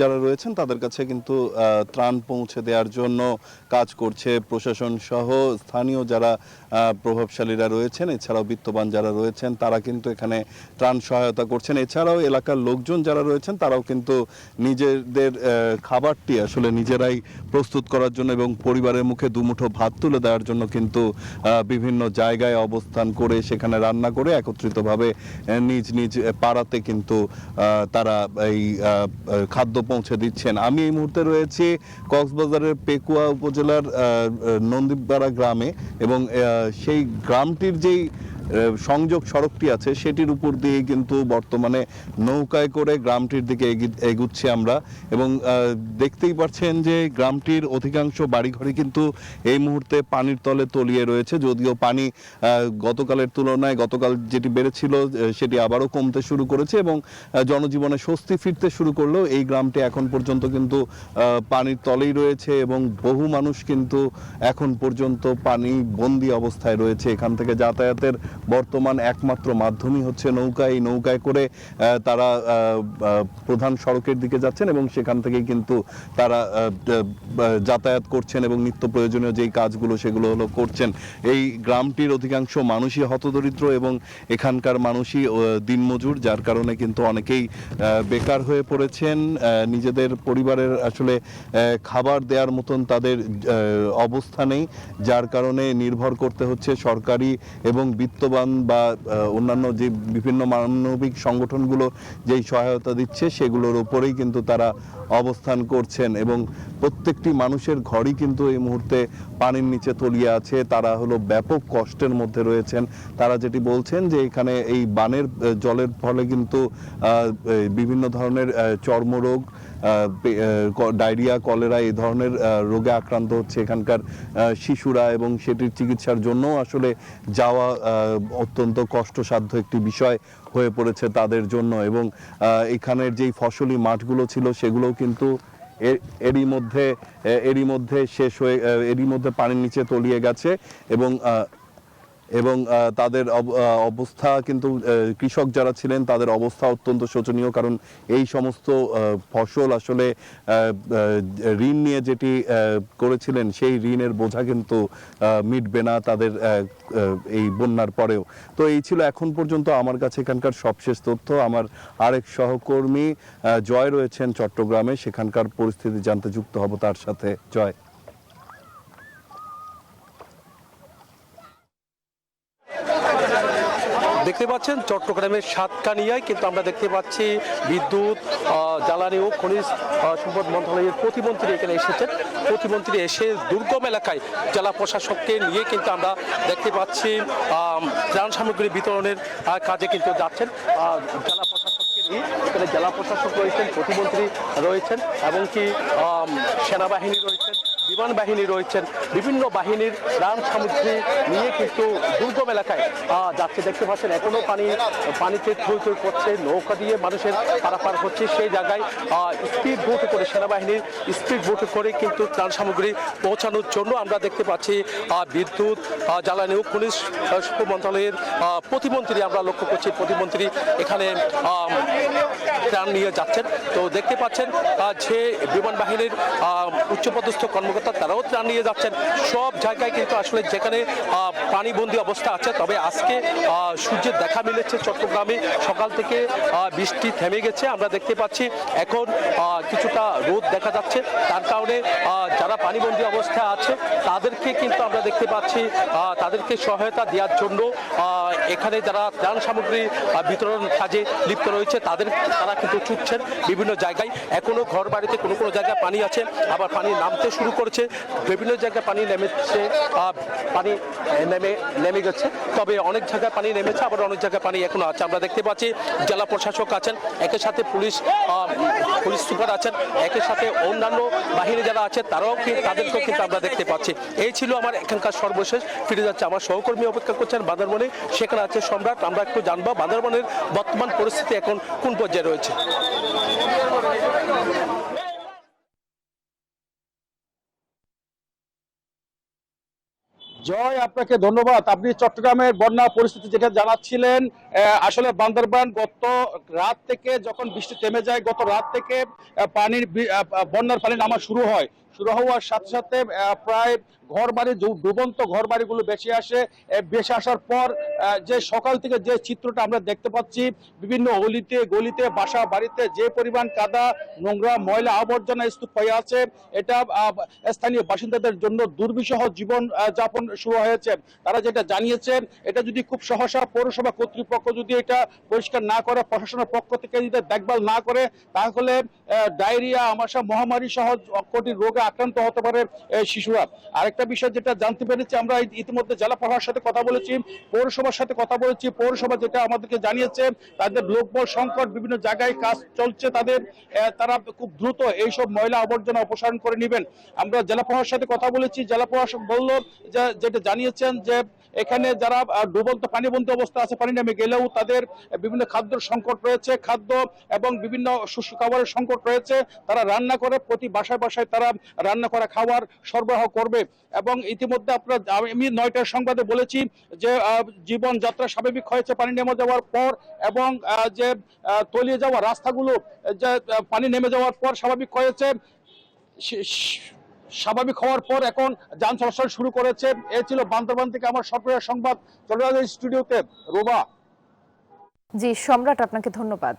যারা রয়েছেন তাদের কাছে কিন্তু ত্রাণ পৌঁছে দেওয়ার জন্য কাজ করছে প্রশাসন সহ স্থানীয় যারা প্রভাবশালীরা রয়েছেন, এছাড়াও বিত্তবান যারা রয়েছেন তারা কিন্তু এখানে ত্রাণ সহায়তা করছেন। এছাড়াও এলাকার লোকজন যারা রয়েছেন তারাও কিন্তু নিজেদের খাবারটি আসলে নিজেরাই প্রস্তুত করার জন্য এবং পরিবারের মুখে দুমুঠো ভাত তুলে দেওয়ার জন্য কিন্তু বিভিন্ন জায়গায় অবস্থান করে সেখানে রান্না করে একত্রিতভাবে নিজ নিজ পাড়াতে কিন্তু তারা এই খাদ্য পৌঁছে দিচ্ছেন। আমি এই মুহূর্তে রয়েছি কক্সবাজারের পেকুয়া উপজেলার নন্দীপাড়া গ্রামে এবং সেই গ্রামটির যেই সংযোগ সড়কটি আছে সেটির উপর দিয়ে কিন্তু বর্তমানে নৌকায় করে গ্রামটির দিকে এগুচ্ছি আমরা এবং দেখতেই পাচ্ছেন যে গ্রামটির অধিকাংশ বাড়িঘরই কিন্তু এই মুহূর্তে পানির তলে তলিয়ে রয়েছে। যদিও পানি গতকালের তুলনায় গতকাল যেটি বেড়েছিল সেটি আবারও কমতে শুরু করেছে এবং জনজীবনে স্বস্তি ফিরতে শুরু করলেও এই গ্রামটি এখন পর্যন্ত কিন্তু পানির তলেই রয়েছে এবং বহু মানুষ কিন্তু এখন পর্যন্ত পানি বন্দি অবস্থায় রয়েছে। এখান থেকে যাতায়াতের বর্তমান একমাত্র মাধ্যমই হচ্ছে নৌকা। এই নৌকায় করে তারা প্রধান সড়কের দিকে যাচ্ছেন এবং সেখান থেকেই কিন্তু তারা যাতায়াত করছেন এবং নিত্য প্রয়োজনীয় যেই কাজগুলো সেগুলো হলো করছেন। এই গ্রামটির অধিকাংশ মানুষই হতদরিদ্র এবং এখানকার মানুষই দিনমজুর, যার কারণে কিন্তু অনেকেই বেকার হয়ে পড়েছেন। নিজেদের পরিবারের আসলে খাবার দেওয়ার মতন তাদের অবস্থা নেই, যার কারণে নির্ভর করতে হচ্ছে সরকারি এবং বিত্তবান বা অন্যান্য যে বিভিন্ন মানবিক সংগঠনগুলো যেই সহায়তা দিচ্ছে সেগুলোর উপরেই কিন্তু তারা অবস্থান করছেন এবং প্রত্যেকটি মানুষের ঘরই কিন্তু এই মুহূর্তে পানির নিচে তলিয়ে আছে। তারা হলো ব্যাপক কষ্টের মধ্যে রয়েছেন। তারা যেটি বলছেন যে এখানে এই বানের জলের ফলে কিন্তু বিভিন্ন ধরনের চর্মরোগ, ডায়রিয়া, কলেরা এই ধরনের রোগে আক্রান্ত হচ্ছে এখানকার শিশুরা এবং সেটির চিকিৎসার জন্য আসলে যাওয়া অত্যন্ত কষ্টসাধ্য একটি বিষয় হয়ে পড়েছে তাদের জন্য এবং এখানের যেই ফসলি মাঠগুলো ছিল সেগুলো কিন্তু এরই মধ্যে শেষ হয়ে এরই মধ্যে পানির নিচে তলিয়ে গেছে এবং তাদের অবস্থা কিন্তু কৃষক যারা ছিলেন তাদের অবস্থা অত্যন্ত শোচনীয়, কারণ এই সমস্ত ফসল আসলে ঋণ নিয়ে যেটি করেছিলেন সেই ঋণের বোঝা কিন্তু মিটবে না তাদের এই বন্যার পরেও। তো এই ছিল এখন পর্যন্ত আমার কাছে এখানকার সবশেষ তথ্য। আমার আরেক সহকর্মী জয় রয়েছেন চট্টগ্রামে, সেখানকার পরিস্থিতি জানতে যুক্ত হব তার সাথে। জয়। দেখতে পাচ্ছেন চট্টগ্রামের সাতকানিয়ায় কিন্তু আমরা দেখতে পাচ্ছি বিদ্যুৎ, জ্বালানি ও খনিজ সম্পদ মন্ত্রণালয়ের প্রতিমন্ত্রী এখানে এসেছেন। প্রতিমন্ত্রী এসে দুর্গম এলাকায় জেলা প্রশাসককে নিয়ে কিন্তু আমরা দেখতে পাচ্ছি ত্রাণ সামগ্রী বিতরণের কাজে কিন্তু যাচ্ছেন। জেলা প্রশাসককে নিয়ে এখানে জেলা প্রশাসক রয়েছেন, প্রতিমন্ত্রী রয়েছেন এবং কি সেনাবাহিনী রয়েছেন, বিমান বাহিনী রয়েছেন, বিভিন্ন বাহিনীর ত্রাণ সামগ্রী নিয়ে কিন্তু দুর্গম এলাকায় যাচ্ছে। দেখতে পাচ্ছেন এখনো পানিতে থই থই করছে, নৌকা দিয়ে মানুষের পারাপার হচ্ছে। সেই জায়গায় স্পিড বোট করে সেনাবাহিনীর স্পিড বোট করে কিন্তু ত্রাণ সামগ্রী পৌঁছানোর জন্য আমরা দেখতে পাচ্ছি বিদ্যুৎ, জ্বালানি ও খনিজ মন্ত্রণালয়ের প্রতিমন্ত্রী আমরা লক্ষ্য করছি। প্রতিমন্ত্রী এখানে ত্রাণ নিয়ে যাচ্ছেন। তো দেখতে পাচ্ছেন যে বিমান বাহিনীর উচ্চপদস্থ কর্মকর্তা তারাও ত্রাণ নিয়ে যাচ্ছেন। সব জায়গায় কিন্তু আসলে যেখানে পানিবন্দী অবস্থা আছে, তবে আজকে সূর্যের দেখা মিলেছে চট্টগ্রামে। সকাল থেকে বৃষ্টি থেমে গেছে, আমরা দেখতে পাচ্ছি এখন কিছুটা রোদ দেখা যাচ্ছে। তার কারণে যারা পানিবন্দী অবস্থায় আছে তাদেরকে কিন্তু আমরা দেখতে পাচ্ছি তাদেরকে সহায়তা দেওয়ার জন্য এখানে যারা ত্রাণ সামগ্রী বিতরণ কাজে লিপ্ত রয়েছে তারা কিন্তু ছুটছেন বিভিন্ন জায়গায়। এখনো ঘর বাড়িতে কোনো কোনো জায়গায় পানি আছে, আবার পানি নামতে শুরু করেছে, বিভিন্ন জায়গায় পানি নেমেছে, পানি নেমে গেছে, তবে অনেক জায়গায় পানি নেমেছে, আবার অনেক জায়গায় পানি এখনো আছে। আমরা দেখতে পাচ্ছি জেলা প্রশাসক আছেন, একের সাথে পুলিশ সুপার আছেন, একের সাথে অন্যান্য বাহিনী যারা আছে তাদেরকেও কিন্তু আমরা দেখতে পাচ্ছি। এই ছিল আমার এখানকার সর্বশেষ। ফিরে যাচ্ছে আমার সহকর্মী অপেক্ষা করছেন বান্দরবনে, সেখানে আছে সম্রাট। আমরা একটু জানবো বান্দরবনের বর্তমান পরিস্থিতি এখন কোন পর্যায়ে রয়েছে। জয়, আপনাকে ধন্যবাদ। আপনি চট্টগ্রামের বন্যা পরিস্থিতি যেটা জানাচ্ছিলেন, আসলে বান্দরবান গত রাত থেকে যখন বৃষ্টি থেমে যায়, গত রাত থেকে বন্যার পানি নামা শুরু হওয়ার সাথে সাথে প্রায় ঘরবাড়ি ডুবন্ত ঘরবাড়িগুলো বেশি আসার পর যে সকাল থেকে যে চিত্রটা আমরা দেখতে পাচ্ছি, বিভিন্ন অলিতে গলিতে বাসা বাড়িতে যে পরিমাণ কাদা, নোংরা, ময়লা আবর্জনা স্তূপ হয়ে আছে, এটা স্থানীয় বাসিন্দাদের জন্য দুর্বিষহ জীবন যাপন শুরু হয়েছে। তারা যেটা জানিয়েছেন, এটা যদি খুব সহসা পৌরসভা কর্তৃপক্ষ যদি এটা পরিষ্কার না করে, প্রশাসনের পক্ষ থেকে যদি দেখভাল না করে, তাহলে ডায়রিয়া, আমাশা, মহামারী সহ কঠিন রোগে আক্রান্ত হতে পারে শিশুরা। আরেকটা বিষয় যেটা জানতে পেরেছি, আমরা ইতিমধ্যে জেলা প্রশাসনের সাথে কথা বলেছি, পৌরসভার সাথে কথা বলেছি। পৌরসভা যেটা আমাদেরকে জানিয়েছে, তাদের লোকবল সংকট, বিভিন্ন জায়গায় কাজ চলছে, তারা খুব দ্রুত এইসব ময়লা আবর্জনা অপসারণ করে নেবেন। আমরা জেলা প্রশাসনের সাথে কথা বলেছি, জেলা প্রশাসক বলল যে যেটা জানিয়েছেন যে এখানে যারা ডুবন্ত পানিবন্দী অবস্থা আছে, পানি নেমে গেলেও তাদের বিভিন্ন খাদ্যের সংকট রয়েছে, খাদ্য এবং বিভিন্ন শস্য খাবারের সংকট রয়েছে। তারা রান্না করে প্রতি বাসায় বাসায় তারা রান্না করা খাবার সরবরাহ করবে। এবং ইতিমধ্যে আমি 9টার সংবাদে বলেছি যে জীবনযাত্রা স্বাভাবিক হয়েছে পানি নেমে যাওয়ার পর, এবং যে তলিয়ে যাওয়া রাস্তাগুলো যে পানি নেমে যাওয়ার পর স্বাভাবিক হয়েছে। স্বাভাবিক হওয়ার পর এখন যান চলাচল শুরু করেছে। এ ছিল বান্দরবান থেকে আমার সক্রিয় সংবাদ। চলে যাবে স্টুডিওতে রোবা। জি সম্রাট, আপনাকে ধন্যবাদ।